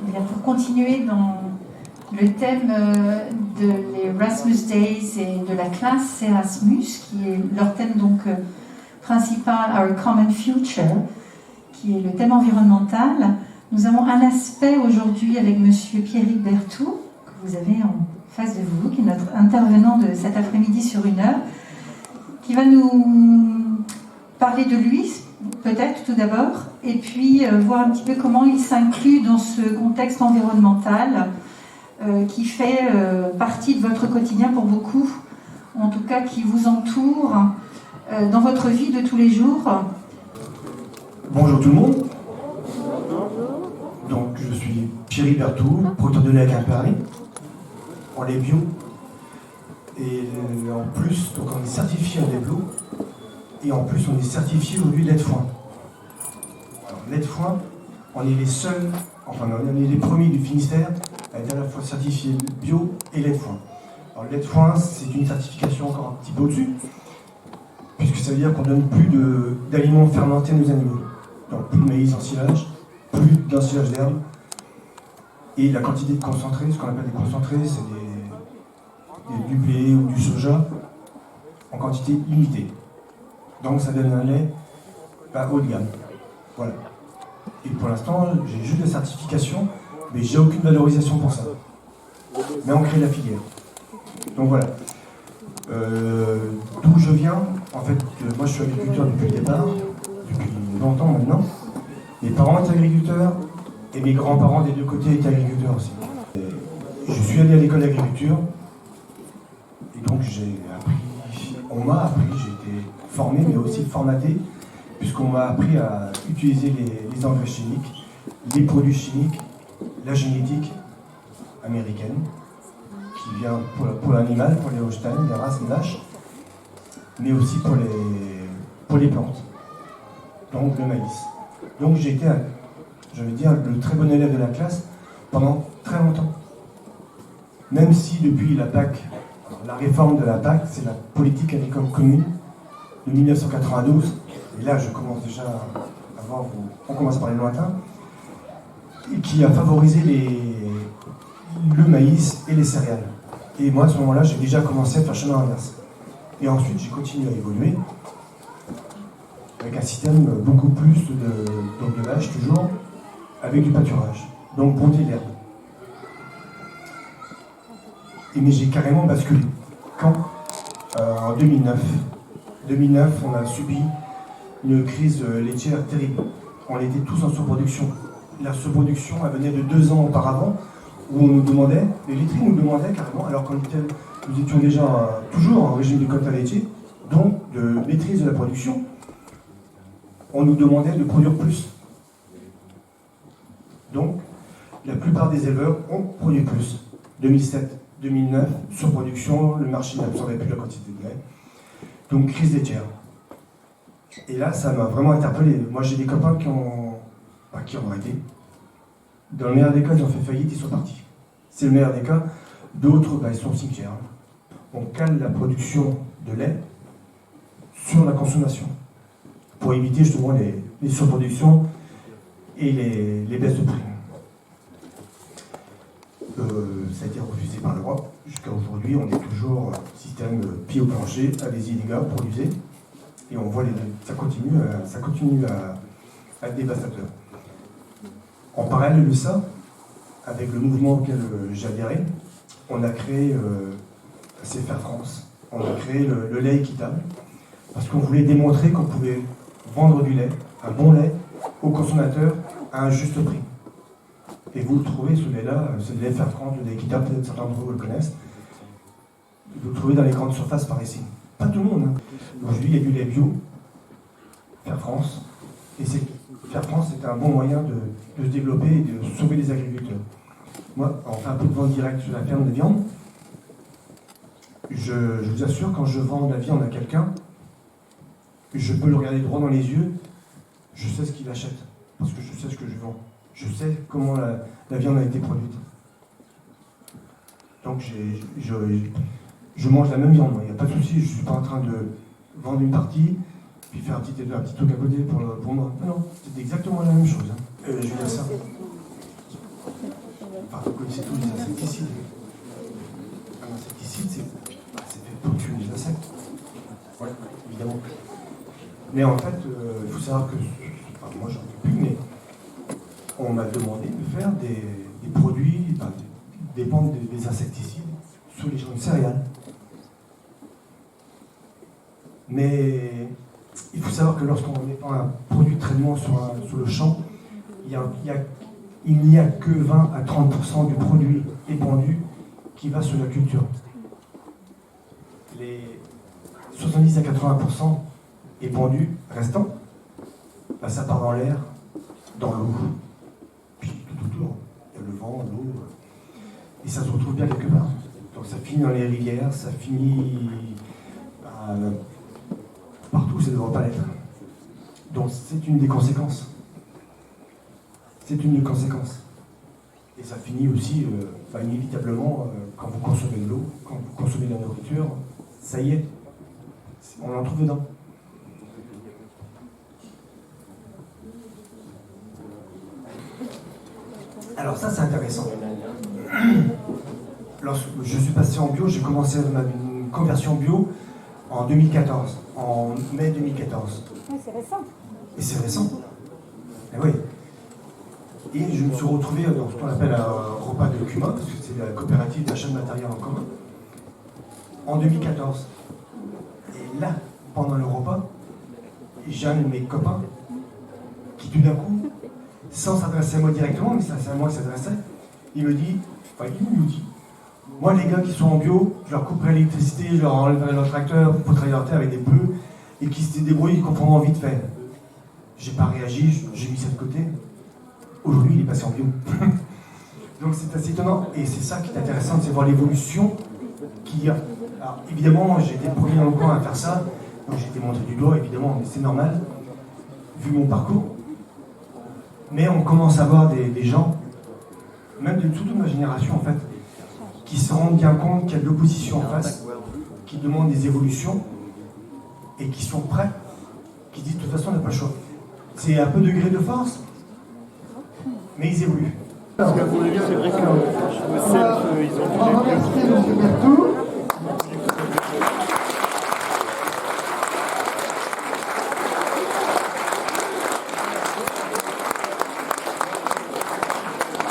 bien, pour continuer dans le thème de l'Erasmus Days et de la classe Erasmus, qui est leur thème donc principal, Our Common Future, qui est le thème environnemental. Nous avons un aspect aujourd'hui avec Monsieur Pierrick Berthoud, que vous avez en face de vous, qui est notre intervenant de cet après-midi sur 1 heure, qui va nous parler de lui, peut-être tout d'abord, et puis voir un petit peu comment il s'inclut dans ce contexte environnemental qui fait partie de votre quotidien pour beaucoup, en tout cas qui vous entoure dans votre vie de tous les jours. Bonjour tout le monde. Donc je suis Pierrick Berthoud, producteur de lait à Paris, en lait bio. Et en plus, donc on est certifié en lait bio. Et en plus, on est certifié aujourd'hui lait de foin. Alors, lait de foin, on est les seuls, enfin on est les premiers du Finistère à être à la fois certifié bio et lait de foin. Alors, lait de foin, c'est une certification encore un petit peu au-dessus, puisque ça veut dire qu'on ne donne plus d'aliments fermentés à nos animaux. Donc, plus de maïs en silage, plus d'ensilage d'herbe, et la quantité de concentré, ce qu'on appelle des concentrés, c'est du blé ou du soja en quantité limitée. Donc ça donne un lait pas haut de gamme. Voilà. Et pour l'instant, j'ai juste la certification, mais j'ai aucune valorisation pour ça. Mais on crée la filière. Donc voilà. D'où je viens, en fait, moi je suis agriculteur depuis le départ, depuis longtemps maintenant. Mes parents étaient agriculteurs et mes grands-parents des deux côtés étaient agriculteurs aussi. Et je suis allé à l'école d'agriculture et donc j'ai appris, on m'a appris, j'ai été formé mais aussi formaté, puisqu'on m'a appris à utiliser les engrais chimiques, les produits chimiques, la génétique américaine, qui vient pour l'animal, pour les Holstein, les races vaches, mais aussi pour les plantes, donc le maïs. Donc j'ai été, je vais dire, le très bon élève de la classe pendant très longtemps. Même si depuis la PAC, la réforme de la PAC, c'est la politique agricole commune de 1992, et là je commence déjà à voir, on commence par les lointains, et qui a favorisé le maïs et les céréales. Et moi à ce moment-là, j'ai déjà commencé à faire chemin inverse. Et ensuite j'ai continué à évoluer avec un système beaucoup plus de vaches, toujours, avec du pâturage, donc bonté d'herbe. Mais j'ai carrément basculé. Quand en 2009, on a subi une crise laitière terrible. On était tous en surproduction. La surproduction, elle venait de 2 ans auparavant, où on nous demandait, les laiteries nous demandaient carrément, alors que nous étions déjà toujours en régime de quota laitier, donc de maîtrise de la production, on nous demandait de produire plus. Donc, la plupart des éleveurs ont produit plus. 2007, 2009, surproduction, le marché n'absorbait plus la quantité de lait. Donc, crise laitière. Et là, ça m'a vraiment interpellé. Moi, j'ai des copains qui ont arrêté. Dans le meilleur des cas, ils ont fait faillite, ils sont partis. C'est le meilleur des cas. D'autres, ils sont au cimetière. On cale la production de lait sur la consommation, pour éviter justement les surproductions et les baisses de prix. Ça a été refusé par l'Europe. Jusqu'à aujourd'hui, on est toujours système pied au plancher, allez-y les gars, produisez. Et on voit ça continue à être dévastateur. En parallèle de ça, avec le mouvement auquel j'ai adhéré, on a créé CFR France. On a créé le lait équitable, parce qu'on voulait démontrer qu'on pouvait vendre du lait, un bon lait, aux consommateurs à un juste prix. Et vous le trouvez, ce lait-là, c'est le lait CFR France, le lait équitable, peut-être certains d'entre vous le connaissent. Vous le trouvez dans les grandes surfaces par ici. Pas tout le monde. Hein. Aujourd'hui, il y a du lait bio, CFR France, et CFR France, c'est un bon moyen de se développer et de sauver les agriculteurs. Moi, on fait un peu de vente directe sur la ferme de viande. Je vous assure, quand je vends de la viande à quelqu'un, je peux le regarder droit dans les yeux, je sais ce qu'il achète, parce que je sais ce que je vends. Je sais comment la viande a été produite. Donc je mange la même viande, il n'y a pas de souci, je ne suis pas en train de vendre une partie, puis faire un petit truc à côté pour moi. Non, c'est exactement la même chose. Je vais dire ça. c'est tous des insecticides. Un insecticide, c'est fait pour tuer les insectes. Ouais, évidemment. Mais en fait, il faut savoir que, enfin, moi j'en peux plus, mais on m'a demandé de faire des produits, dépendent des insecticides sur les champs de céréales. Mais il faut savoir que lorsqu'on met un produit de traitement sur le champ, il n'y a que 20 à 30% du produit épandu qui va sur la culture. Les 70 à 80% épandus restants, ça part dans l'air, dans l'eau, puis tout autour. Il y a le vent, l'eau, et ça se retrouve bien quelque part. Donc ça finit dans les rivières, ça finit partout, ça ne devrait pas l'être. Donc c'est une des conséquences. C'est une des conséquences. Et ça finit aussi, inévitablement, quand vous consommez de l'eau, quand vous consommez de la nourriture, ça y est, on en trouve dedans. Alors ça, c'est intéressant. Lorsque je suis passé en bio, j'ai commencé une conversion bio en 2014, en mai 2014. Oui, c'est récent. Et c'est récent. Et oui. Et je me suis retrouvé dans ce qu'on appelle un repas de cumin, parce que c'est la coopérative d'achat de matériel en commun, en 2014. Et là, pendant le repas, j'ai un de mes copains qui tout d'un coup, sans s'adresser à moi directement, mais c'est à moi qui s'adressait, il nous dit, moi les gars qui sont en bio, je leur couperai l'électricité, je leur enlèverai leur tracteur pour travailler leur terre avec des pneus, et qui se débrouillent, ils comprendront vite fait. J'ai pas réagi, j'ai mis ça de côté. Aujourd'hui, il est passé en bio. Donc c'est assez étonnant, et c'est ça qui est intéressant, c'est voir l'évolution qu'il y a. Alors évidemment, j'ai été le premier dans le coin à faire ça, donc j'ai été montré du doigt, évidemment, mais c'est normal, vu mon parcours. Mais on commence à voir des gens, même de toute ma génération en fait, qui se rendent bien compte qu'il y a de l'opposition en face, qui demandent des évolutions, et qui sont prêts, qui disent de toute façon on n'a pas le choix. C'est un peu degré de force, mais ils évoluent. Ce que vous voulez dire, c'est vrai que le self, ils ont fait